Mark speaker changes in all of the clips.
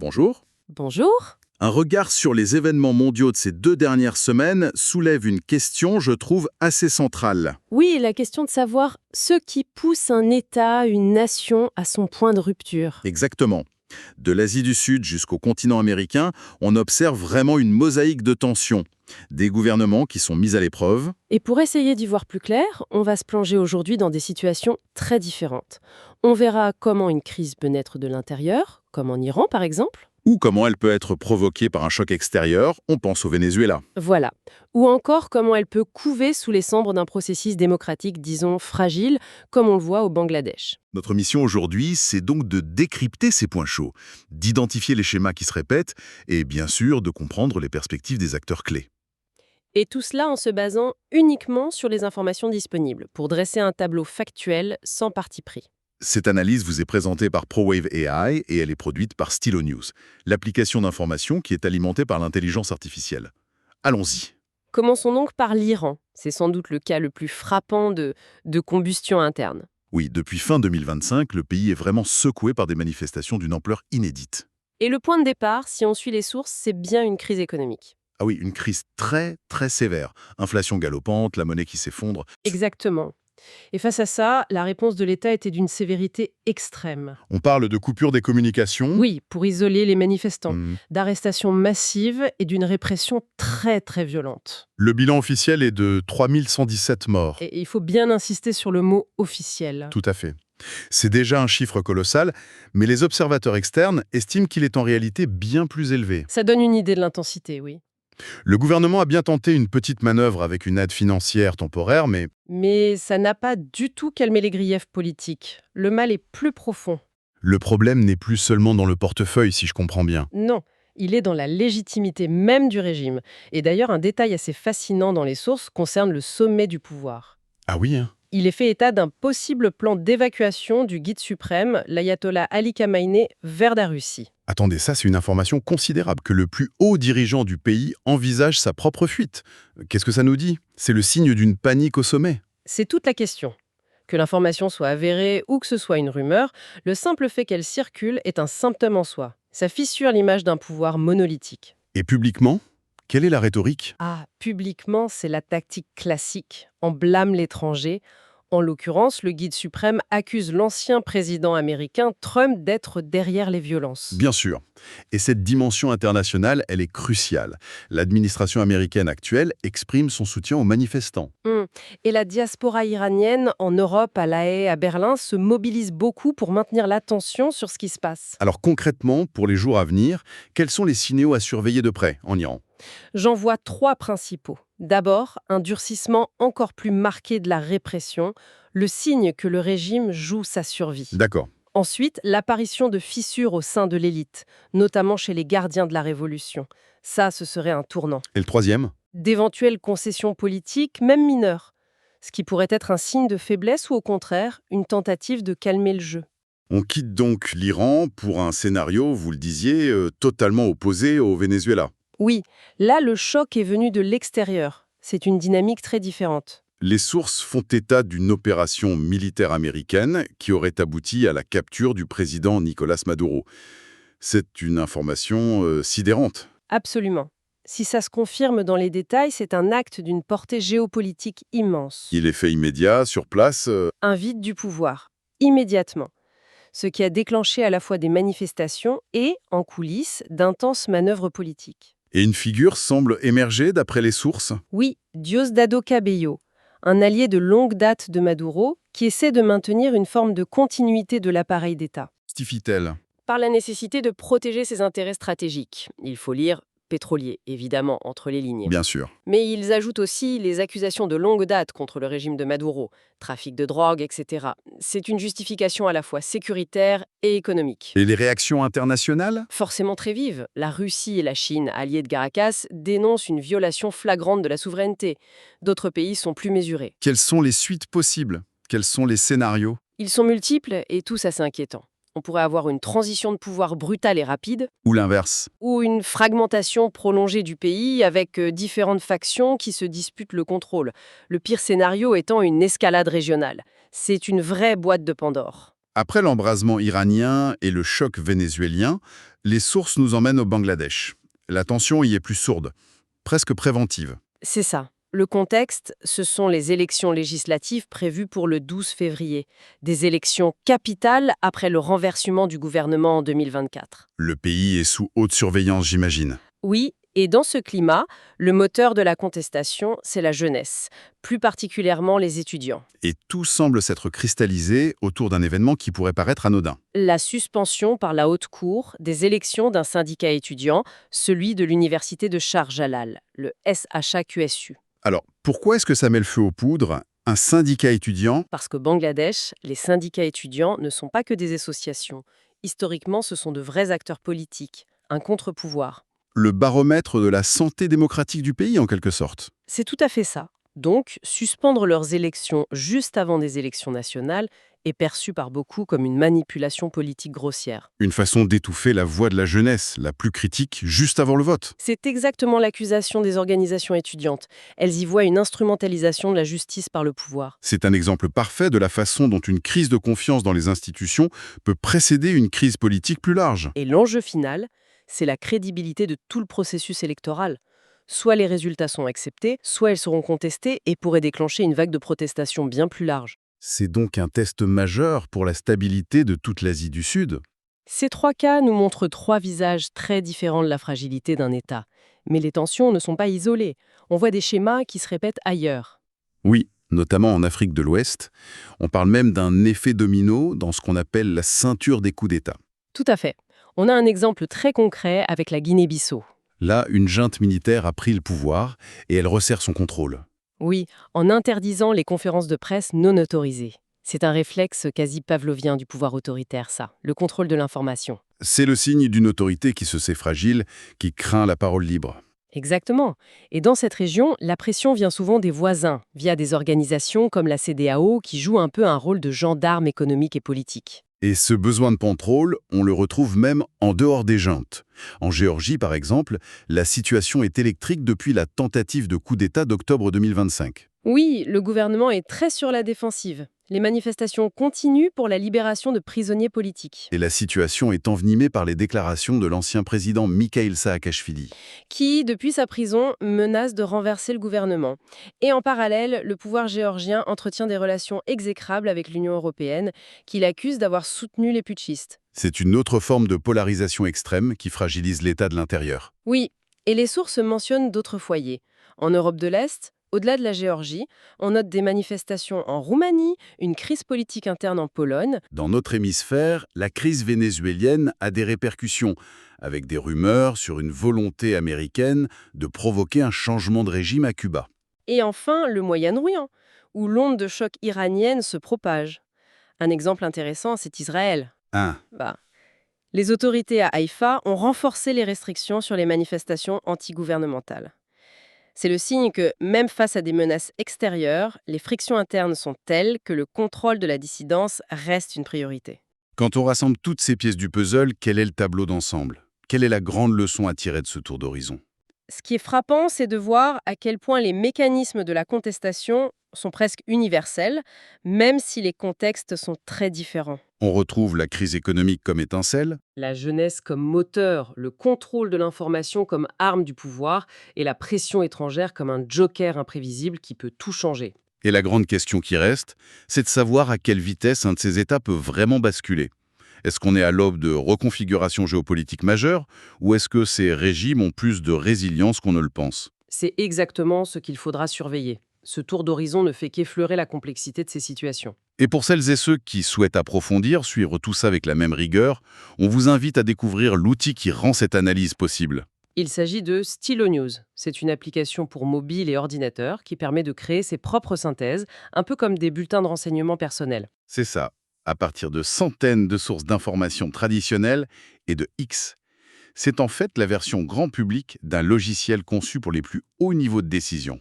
Speaker 1: bonjour.
Speaker 2: Bonjour.
Speaker 1: Un regard sur les événements mondiaux de ces 2 dernières semaines soulève une question, je trouve, assez centrale.
Speaker 2: Oui, la question de savoir ce qui pousse un État, une nation à son point de rupture.
Speaker 1: Exactement. De l'Asie du Sud jusqu'au continent américain, on observe vraiment une mosaïque de tensions. Des gouvernements qui sont mis à l'épreuve,
Speaker 2: Et pour essayer d'y voir plus clair, on va se plonger aujourd'hui dans des situations très différentes. On verra comment une crise peut naître de l'intérieur, comme en Iran par exemple.
Speaker 1: ou comment elle peut être provoquée par un choc extérieur, on pense au Venezuela.
Speaker 2: Voilà. Ou encore comment elle peut couver sous les cendres d'un processus démocratique, disons, fragile, comme on le voit au Bangladesh.
Speaker 3: Notre mission aujourd'hui, c'est donc de décrypter ces points chauds, d'identifier les schémas qui se répètent et bien sûr de comprendre les perspectives des acteurs clés.
Speaker 2: Et tout cela en se basant uniquement sur les informations disponibles, pour dresser un tableau factuel sans parti pris.
Speaker 3: Cette analyse vous est présentée par ProWave AI et elle est produite par Stylo News, l'application d'information qui est alimentée par l'intelligence artificielle. Allons-y.
Speaker 2: Commençons donc par l'Iran. C'est sans doute le cas le plus frappant de combustion interne.
Speaker 3: Oui, depuis fin 2025, le pays est vraiment secoué par des manifestations d'une ampleur inédite.
Speaker 2: Et le point de départ, si on suit les sources, c'est bien une crise économique.
Speaker 3: Ah oui, une crise très, très sévère. Inflation galopante, la monnaie qui s'effondre.
Speaker 2: Exactement. Et face à ça, la réponse de l'État était d'une sévérité extrême.
Speaker 3: On parle de coupure des communications.
Speaker 2: Oui, pour isoler les manifestants,
Speaker 3: Hmm.
Speaker 2: d'arrestations massives et d'une répression très très violente.
Speaker 3: Le bilan officiel est de 3117 morts.
Speaker 2: Et il faut bien insister sur le mot officiel.
Speaker 3: Tout à fait. C'est déjà un chiffre colossal, mais les observateurs externes estiment qu'il est en réalité bien plus élevé.
Speaker 2: Ça donne une idée de l'intensité, oui.
Speaker 3: Le gouvernement a bien tenté une petite manœuvre avec une aide financière temporaire, mais
Speaker 2: Mais ça n'a pas du tout calmé les griefs politiques. Le mal est plus profond.
Speaker 3: le problème n'est plus seulement dans le portefeuille, si je comprends bien.
Speaker 2: Non, il est dans la légitimité même du régime. Et d'ailleurs, un détail assez fascinant dans les sources concerne le sommet du pouvoir.
Speaker 3: Ah oui, hein.
Speaker 2: Il est fait état d'un possible plan d'évacuation du guide suprême, l'ayatollah Ali Khamenei, vers la Russie.
Speaker 3: Attendez, ça c'est une information considérable, que le plus haut dirigeant du pays envisage sa propre fuite. Qu'est-ce que ça nous dit? C'est le signe d'une panique au sommet.
Speaker 2: C'est toute la question. Que l'information soit avérée ou que ce soit une rumeur, le simple fait qu'elle circule est un symptôme en soi. Ça fissure l'image d'un pouvoir monolithique.
Speaker 3: Et publiquement, quelle est la rhétorique?
Speaker 2: Ah, publiquement, c'est la tactique classique. On blâme l'étranger. En l'occurrence, le guide suprême accuse l'ancien président américain Trump d'être derrière les violences.
Speaker 3: Bien sûr. Et cette dimension internationale, elle est cruciale. L'administration américaine actuelle exprime son soutien aux manifestants.
Speaker 2: Et la diaspora iranienne en Europe, à La Haye, à Berlin, se mobilise beaucoup pour maintenir l'attention sur ce qui se passe.
Speaker 3: Alors concrètement, pour les jours à venir, quels sont les signaux à surveiller de près en Iran?
Speaker 2: J'en vois 3 principaux. D'abord, un durcissement encore plus marqué de la répression, le signe que le régime joue sa survie.
Speaker 3: D'accord.
Speaker 2: Ensuite, l'apparition de fissures au sein de l'élite, notamment chez les gardiens de la Révolution. Ça, ce serait un tournant.
Speaker 3: Et le troisième?
Speaker 2: D'éventuelles concessions politiques, même mineures, ce qui pourrait être un signe de faiblesse ou au contraire, une tentative de calmer le jeu.
Speaker 3: On quitte donc l'Iran pour un scénario, vous le disiez, totalement opposé au Venezuela.
Speaker 2: Oui, là, le choc est venu de l'extérieur. C'est une dynamique très différente.
Speaker 3: Les sources font état d'une opération militaire américaine qui aurait abouti à la capture du président Nicolás Maduro. C'est une information sidérante.
Speaker 2: Absolument. Si ça se confirme dans les détails, c'est un acte d'une portée géopolitique immense.
Speaker 3: Il est fait immédiat, sur place.
Speaker 2: Un vide du pouvoir, immédiatement. Ce qui a déclenché à la fois des manifestations et, en coulisses, d'intenses manœuvres politiques.
Speaker 3: Et une figure semble émerger d'après les sources.
Speaker 2: Oui, Diosdado Cabello, un allié de longue date de Maduro, qui essaie de maintenir une forme de continuité de l'appareil d'État.
Speaker 3: Stifie-t-elle?
Speaker 2: Par la nécessité de protéger ses intérêts stratégiques. Il faut lire pétrolier, évidemment, entre les lignes.
Speaker 3: Bien sûr.
Speaker 2: Mais ils ajoutent aussi les accusations de longue date contre le régime de Maduro, trafic de drogue, etc. C'est une justification à la fois sécuritaire et économique.
Speaker 3: Et les réactions internationales?
Speaker 2: Forcément très vive, la Russie et la Chine, alliées de Caracas, dénoncent une violation flagrante de la souveraineté. D'autres pays sont plus mesurés.
Speaker 3: Quelles sont les suites possibles? Quels sont les scénarios?
Speaker 2: Ils sont multiples et tous assez inquiétants. On pourrait avoir une transition de pouvoir brutale et rapide,
Speaker 3: Ou l'inverse?
Speaker 2: ou une fragmentation prolongée du pays avec différentes factions qui se disputent le contrôle. Le pire scénario étant une escalade régionale. C'est une vraie boîte de Pandore.
Speaker 3: Après l'embrasement iranien et le choc vénézuélien, les sources nous emmènent au Bangladesh. La tension y est plus sourde, presque préventive.
Speaker 2: C'est ça. Le contexte, ce sont les élections législatives prévues pour le 12 février. Des élections capitales après le renversement du gouvernement en 2024.
Speaker 3: Le pays est sous haute surveillance, j'imagine.
Speaker 2: Oui, et dans ce climat, le moteur de la contestation, c'est la jeunesse, plus particulièrement les étudiants.
Speaker 3: Et tout semble s'être cristallisé autour d'un événement qui pourrait paraître anodin.
Speaker 2: La suspension par la Haute Cour des élections d'un syndicat étudiant, celui de l'université de Shah Jalal, le SHAQSU.
Speaker 3: Alors, pourquoi est-ce que ça met le feu aux poudres? Un syndicat étudiant?
Speaker 2: Parce qu'au Bangladesh, les syndicats étudiants ne sont pas que des associations. Historiquement, ce sont de vrais acteurs politiques, un contre-pouvoir.
Speaker 3: Le baromètre de la santé démocratique du pays, en quelque sorte.
Speaker 2: C'est tout à fait ça. Donc, suspendre leurs élections juste avant des élections nationales est perçu par beaucoup comme une manipulation politique grossière.
Speaker 3: Une façon d'étouffer la voix de la jeunesse, la plus critique, juste avant le vote.
Speaker 2: C'est exactement l'accusation des organisations étudiantes. Elles y voient une instrumentalisation de la justice par le pouvoir.
Speaker 3: C'est un exemple parfait de la façon dont une crise de confiance dans les institutions peut précéder une crise politique plus large.
Speaker 2: Et l'enjeu final, c'est la crédibilité de tout le processus électoral. Soit les résultats sont acceptés, soit ils seront contestés et pourraient déclencher une vague de protestation bien plus large.
Speaker 3: C'est donc un test majeur pour la stabilité de toute l'Asie du Sud.
Speaker 2: Ces trois cas nous montrent trois visages très différents de la fragilité d'un État. Mais les tensions ne sont pas isolées. On voit des schémas qui se répètent ailleurs.
Speaker 3: Oui, notamment en Afrique de l'Ouest. On parle même d'un effet domino dans ce qu'on appelle la ceinture des coups d'État.
Speaker 2: Tout à fait. On a un exemple très concret avec la Guinée-Bissau.
Speaker 3: Là, une junte militaire a pris le pouvoir et elle resserre son contrôle.
Speaker 2: Oui, en interdisant les conférences de presse non autorisées. C'est un réflexe quasi pavlovien du pouvoir autoritaire, ça, le contrôle de l'information.
Speaker 3: C'est le signe d'une autorité qui se sait fragile, qui craint la parole libre.
Speaker 2: Exactement. Et dans cette région, la pression vient souvent des voisins, via des organisations comme la CEDEAO qui jouent un peu un rôle de gendarme économique et politique.
Speaker 3: Et ce besoin de contrôle, on le retrouve même en dehors des juntes. En Géorgie, par exemple, la situation est électrique depuis la tentative de coup d'État d'octobre 2025.
Speaker 2: Oui, le gouvernement est très sur la défensive. Les manifestations continuent pour la libération de prisonniers politiques,
Speaker 3: Et la situation est envenimée par les déclarations de l'ancien président Mikhail Saakashvili.
Speaker 2: qui, depuis sa prison, menace de renverser le gouvernement. Et en parallèle, le pouvoir géorgien entretient des relations exécrables avec l'Union européenne, qu'il accuse d'avoir soutenu les putschistes.
Speaker 3: C'est une autre forme de polarisation extrême qui fragilise l'État de l'intérieur.
Speaker 2: Oui, et les sources mentionnent d'autres foyers. En Europe de l'Est, au-delà de la Géorgie, on note des manifestations en Roumanie, une crise politique interne en Pologne.
Speaker 3: Dans notre hémisphère, la crise vénézuélienne a des répercussions, avec des rumeurs sur une volonté américaine de provoquer un changement de régime à Cuba.
Speaker 2: Et enfin, le Moyen-Orient, où l'onde de choc iranienne se propage. Un exemple intéressant, c'est Israël. Les autorités à Haïfa ont renforcé les restrictions sur les manifestations antigouvernementales. C'est le signe que, même face à des menaces extérieures, les frictions internes sont telles que le contrôle de la dissidence reste une priorité.
Speaker 3: Quand on rassemble toutes ces pièces du puzzle, quel est le tableau d'ensemble? Quelle est la grande leçon à tirer de ce tour d'horizon?
Speaker 2: Ce qui est frappant, c'est de voir à quel point les mécanismes de la contestation sont presque universels, même si les contextes sont très différents.
Speaker 3: On retrouve la crise économique comme étincelle,
Speaker 2: La jeunesse comme moteur, le contrôle de l'information comme arme du pouvoir et la pression étrangère comme un joker imprévisible qui peut tout changer.
Speaker 3: et la grande question qui reste, c'est de savoir à quelle vitesse un de ces États peut vraiment basculer. Est-ce qu'on est à l'aube de reconfiguration géopolitique majeure, ou est-ce que ces régimes ont plus de résilience qu'on ne le pense?
Speaker 2: C'est exactement ce qu'il faudra surveiller. Ce tour d'horizon ne fait qu'effleurer la complexité de ces situations.
Speaker 3: Et pour celles et ceux qui souhaitent approfondir, suivre tout ça avec la même rigueur, on vous invite à découvrir l'outil qui rend cette analyse possible.
Speaker 2: Il s'agit de Stylo News. C'est une application pour mobile et ordinateur qui permet de créer ses propres synthèses, un peu comme des bulletins de renseignement personnels.
Speaker 3: C'est ça, à partir de centaines de sources d'informations traditionnelles et de X. C'est en fait la version grand public d'un logiciel conçu pour les plus hauts niveaux de décision.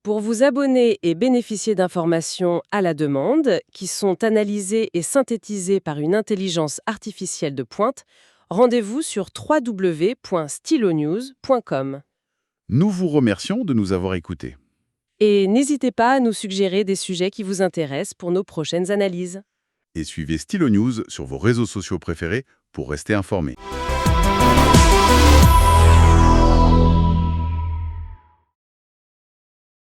Speaker 2: Pour vous abonner et bénéficier d'informations à la demande, qui sont analysées et synthétisées par une intelligence artificielle de pointe, rendez-vous sur www.stylonews.com.
Speaker 3: Nous vous remercions de nous avoir écoutés.
Speaker 2: Et n'hésitez pas à nous suggérer des sujets qui vous intéressent pour nos prochaines analyses.
Speaker 3: et suivez Stylo News sur vos réseaux sociaux préférés pour rester informés.